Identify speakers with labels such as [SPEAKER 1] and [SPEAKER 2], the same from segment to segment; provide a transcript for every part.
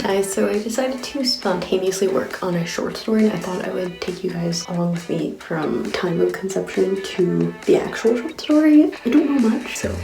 [SPEAKER 1] Guys, so I decided to spontaneously work on a short story, and I thought I would take you guys along with me from time of conception to the actual short story. I don't know much, so.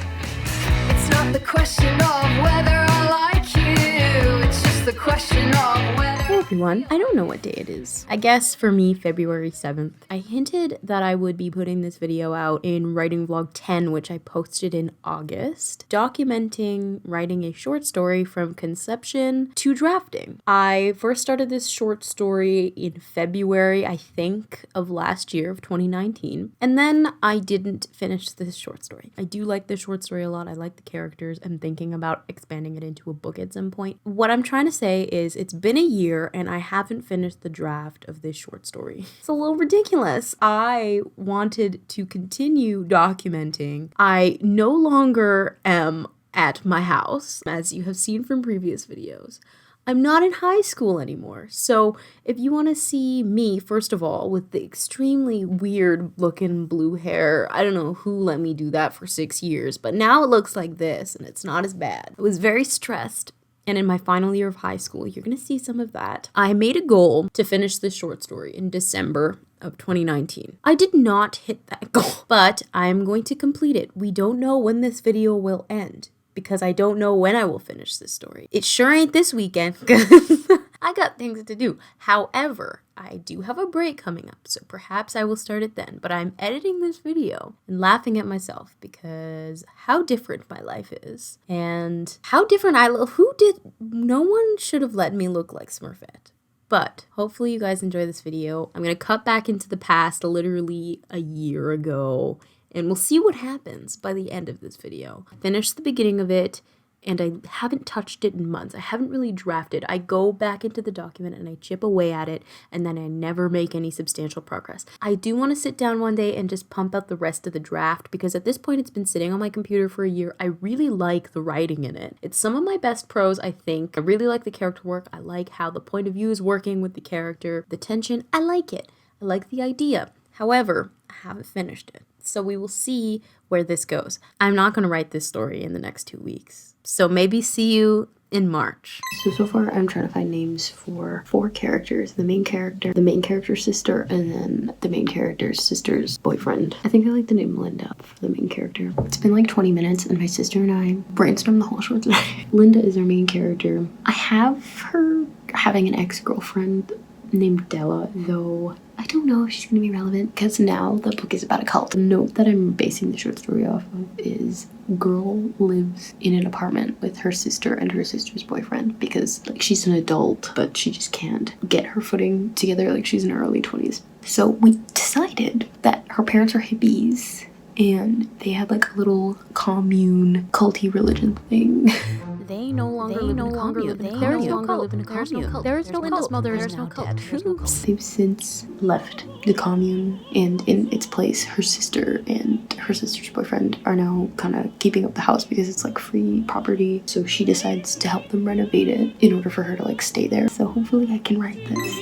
[SPEAKER 2] It's not the question of whether I like you, it's just the question of whether.
[SPEAKER 3] Hey everyone, I don't know what day it is. I guess for me, February 7th. I hinted that I would be putting this video out in Writing Vlog 10, which I posted in August, documenting writing a short story from conception to drafting. I first started this short story in February, I think, of last year, of 2019, and then I didn't finish this short story. I do like this short story a lot. I like the characters. I'm thinking about expanding it into a book at some point. What I'm trying to say is it's been a year and I haven't finished the draft of this short story. It's a little ridiculous. I wanted to continue documenting. I no longer am at my house, as you have seen from previous videos. I'm not in high school anymore. So if you want to see me, first of all, with the extremely weird looking blue hair, I don't know who let me do that for 6 years, but now it looks like this and it's not as bad. I was very stressed. And in my final year of high school, you're going to see some of that. I made a goal to finish this short story in December of 2019. I did not hit that goal, but I'm going to complete it. We don't know when this video will end because I don't know when I will finish this story. It sure ain't this weekend because I got things to do. However, I do have a break coming up, so perhaps I will start it then. But I'm editing this video and laughing at myself because how different my life is and how different I look. No one should have let me look like Smurfette. But hopefully you guys enjoy this video. I'm going to cut back into the past literally a year ago, and we'll see what happens by the end of this video. I finished the beginning of it, and I haven't touched it in months. I haven't really drafted. I go back into the document and I chip away at it, and then I never make any substantial progress. I do want to sit down one day and just pump out the rest of the draft, because at this point it's been sitting on my computer for a year. I really like the writing in it. It's some of my best prose, I think. I really like the character work. I like how the point of view is working with the character. The tension, I like it. I like the idea. However, I haven't finished it. So we will see where this goes. I'm not going to write this story in the next 2 weeks. So maybe see you in March.
[SPEAKER 1] So far I'm trying to find names for 4 characters. The main character's sister, and then the main character's sister's boyfriend. I think I like the name Linda for the main character. It's been like 20 minutes and my sister and I brainstormed the whole short story. Linda is our main character. I have her having an ex-girlfriend named Della, though I don't know if she's going to be relevant because now the book is about a cult. The note that I'm basing the short story off of is girl lives in an apartment with her sister and her sister's boyfriend because like she's an adult but she just can't get her footing together, like she's in her early 20s. So we decided that her parents are hippies and they had like a little commune culty religion thing.
[SPEAKER 3] They no longer live in a commune. There is no cult. There is no Linda's mother is now dead.
[SPEAKER 1] They've since left the commune, and in its place, her sister and her sister's boyfriend are now kind of keeping up the house because it's like free property. So she decides to help them renovate it in order for her to like stay there. So hopefully I can write this.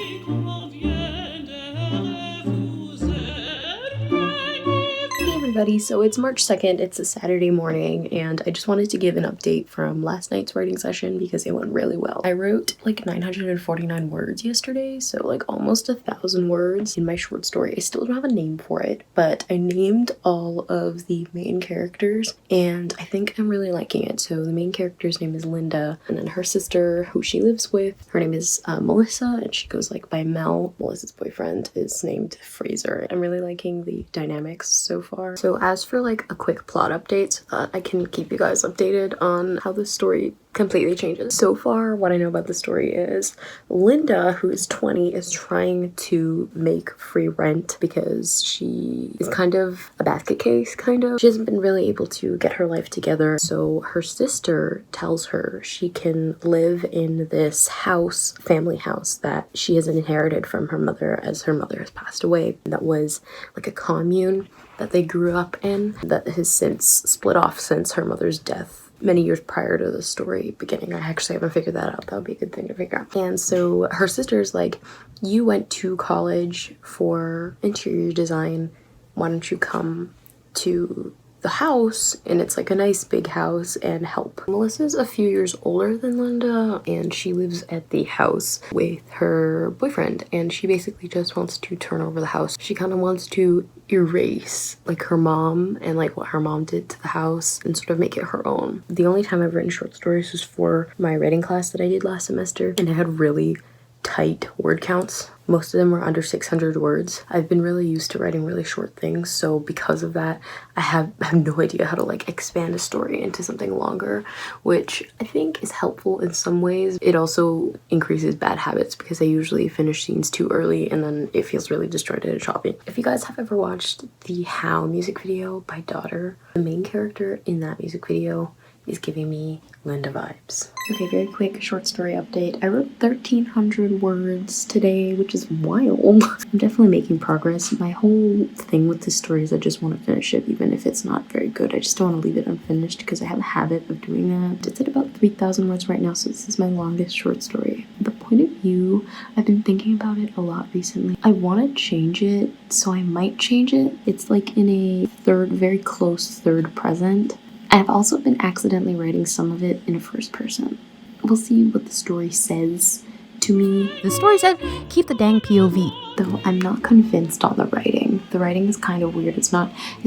[SPEAKER 1] Everybody, so it's March 2nd, it's a Saturday morning, and I just wanted to give an update from last night's writing session because it went really well. I wrote like 949 words yesterday, so like almost 1,000 words in my short story. I still don't have a name for it, but I named all of the main characters and I think I'm really liking it. So the main character's name is Linda, and then her sister, who she lives with, her name is Melissa, and she goes like by Mel. Melissa's boyfriend is named Fraser. I'm really liking the dynamics so far. So as for like a quick plot update so that I can keep you guys updated on how the story completely changes. So far, what I know about the story is Linda, who is 20, is trying to make free rent because she is kind of a basket case, kind of. She hasn't been really able to get her life together. So her sister tells her she can live in this house, family house, that she has inherited from her mother as her mother has passed away. That was like a commune that they grew up in that has since split off since her mother's death many years prior to the story beginning. I actually haven't figured that out. That would be a good thing to figure out. And so her sister's like, you went to college for interior design. Why don't you come to the house, and it's like a nice big house, and help. Melissa's a few years older than Linda, and she lives at the house with her boyfriend, and she basically just wants to turn over the house. She kind of wants to erase like her mom and like what her mom did to the house and sort of make it her own. The only time I've written short stories was for my writing class that I did last semester, and it had really tight word counts. Most of them were under 600 words. I've been really used to writing really short things, so because of that, I have no idea how to like expand a story into something longer, which I think is helpful in some ways. It also increases bad habits because I usually finish scenes too early and then it feels really disjointed and choppy. If you guys have ever watched the How music video by Daughter, the main character in that music video is giving me Linda vibes. Okay, very quick short story update. I wrote 1,300 words today, which is wild. I'm definitely making progress. My whole thing with this story is I just want to finish it, even if it's not very good. I just don't want to leave it unfinished because I have a habit of doing that. It's at about 3,000 words right now, so this is my longest short story. The point of view, I've been thinking about it a lot recently. I want to change it, so I might change it. It's like in a very close third present. I've also been accidentally writing some of it in a first person. We'll see what the story says to me.
[SPEAKER 3] The story said, keep the dang POV.
[SPEAKER 1] Though I'm not convinced on the writing. The writing is kind of weird. It's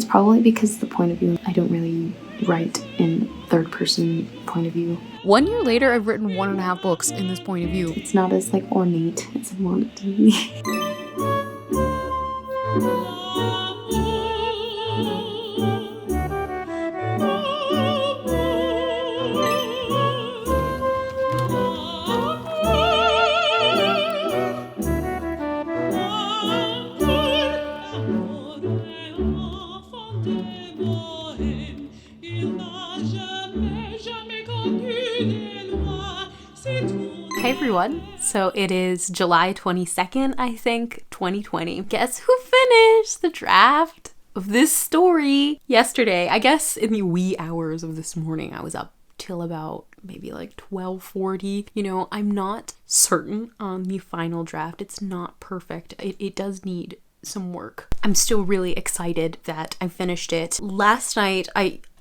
[SPEAKER 1] probably because the point of view, I don't really write in third person point of view.
[SPEAKER 3] 1 year later, I've written 1.5 books in this point of view.
[SPEAKER 1] It's not as like ornate as I want it to be.
[SPEAKER 3] Hey everyone, so it is July 22nd, I think, 2020. Guess who finished the draft of this story yesterday? I guess in the wee hours of this morning. I was up till about maybe like 12:40. You know, I'm not certain on the final draft. It's not perfect. It does need some work. I'm still really excited that I finished it. Last night,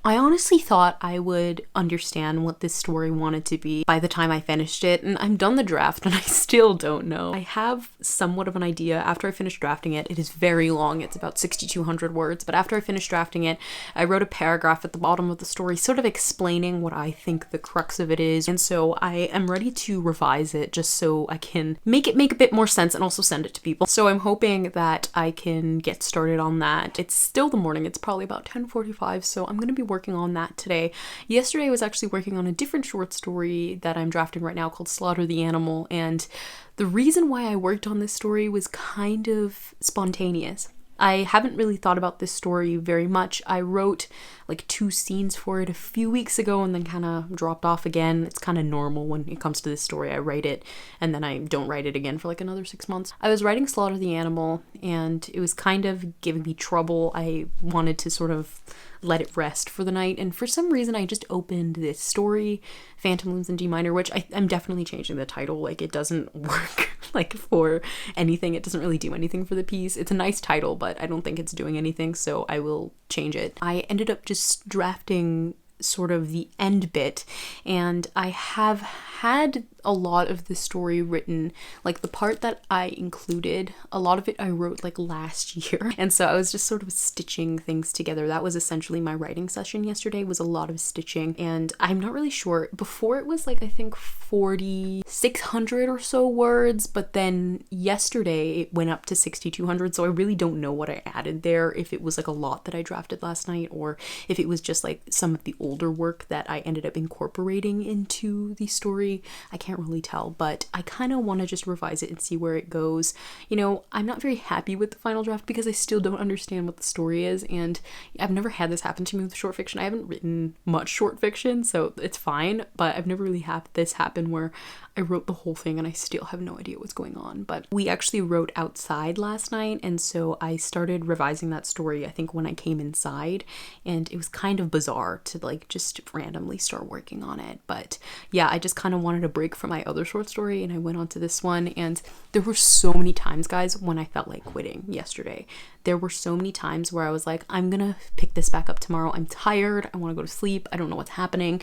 [SPEAKER 3] I honestly thought I would understand what this story wanted to be by the time I finished it, and I'm done the draft and I still don't know. I have somewhat of an idea after I finished drafting it. It is very long, it's about 6,200 words, but after I finished drafting it, I wrote a paragraph at the bottom of the story sort of explaining what I think the crux of it is, and so I am ready to revise it just so I can make it make a bit more sense and also send it to people. So I'm hoping that I can get started on that. It's still the morning, it's probably about 10:45, so I'm gonna be working on that today. Yesterday I was actually working on a different short story that I'm drafting right now called Slaughter the Animal, and the reason why I worked on this story was kind of spontaneous. I haven't really thought about this story very much. I wrote like 2 scenes for it a few weeks ago and then kind of dropped off again. It's kind of normal when it comes to this story. I write it and then I don't write it again for like another 6 months. I was writing Slaughter the Animal and it was kind of giving me trouble. I wanted to sort of let it rest for the night, and for some reason I just opened this story, Phantom Limbs in D minor, which I'm definitely changing the title. Like, it doesn't work like for anything. It doesn't really do anything for the piece. It's a nice title, but I don't think it's doing anything, so I will change it. I ended up just drafting sort of the end bit, and I have had a lot of the story written, like the part that I included, a lot of it I wrote like last year, and so I was just sort of stitching things together. That was essentially my writing session yesterday, was a lot of stitching, and I'm not really sure. Before it was like I think 4,600 or so words, but then yesterday it went up to 6,200, so I really don't know what I added there, if it was like a lot that I drafted last night or if it was just like some of the older work that I ended up incorporating into the story. I can't really tell, but I kind of want to just revise it and see where it goes. You know, I'm not very happy with the final draft because I still don't understand what the story is, and I've never had this happen to me with short fiction. I haven't written much short fiction, so it's fine, but I've never really had this happen where I wrote the whole thing and I still have no idea what's going on. But we actually wrote outside last night, and so I started revising that story I think when I came inside, and it was kind of bizarre to like like just randomly start working on it. But yeah, I just kind of wanted a break from my other short story and I went on to this one. And there were so many times, guys, when I felt like quitting yesterday. There were so many times where I was like, I'm gonna pick this back up tomorrow. I'm tired. I want to go to sleep. I don't know what's happening.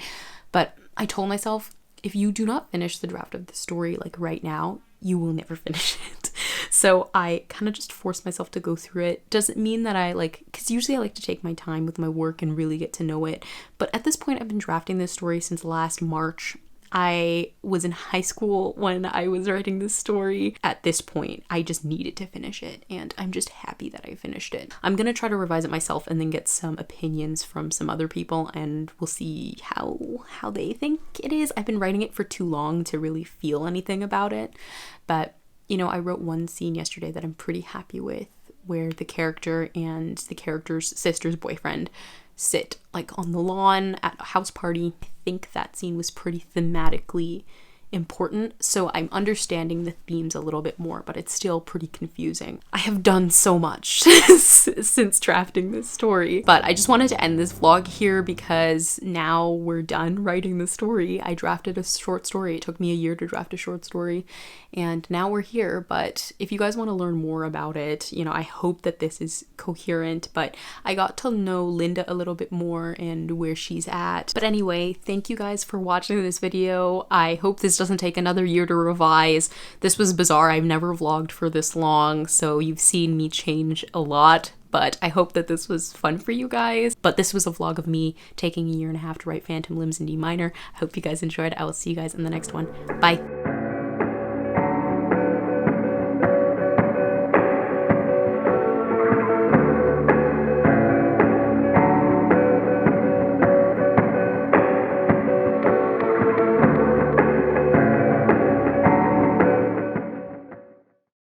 [SPEAKER 3] But I told myself, if you do not finish the draft of the story like right now, you will never finish it. So I kind of just forced myself to go through it. Doesn't mean that I like, because usually I like to take my time with my work and really get to know it. But at this point, I've been drafting this story since last March. I was in high school when I was writing this story. At this point, I just needed to finish it, and I'm just happy that I finished it. I'm gonna try to revise it myself and then get some opinions from some other people, and we'll see how they think it is. I've been writing it for too long to really feel anything about it, but you know, I wrote one scene yesterday that I'm pretty happy with, where the character and the character's sister's boyfriend sit like on the lawn at a house party. I think that scene was pretty thematically important, so I'm understanding the themes a little bit more, but it's still pretty confusing. I have done so much since drafting this story, but I just wanted to end this vlog here because now we're done writing the story. I drafted a short story. It took me a year to draft a short story, and now we're here. But if you guys want to learn more about it, you know, I hope that this is coherent, but I got to know Linda a little bit more and where she's at. But anyway, thank you guys for watching this video. I hope this doesn't take another year to revise. This was bizarre. I've never vlogged for this long, so you've seen me change a lot, but I hope that this was fun for you guys. But this was a vlog of me taking a year and a half to write Phantom Limbs in D minor. I hope you guys enjoyed. I will see you guys in the next one. Bye.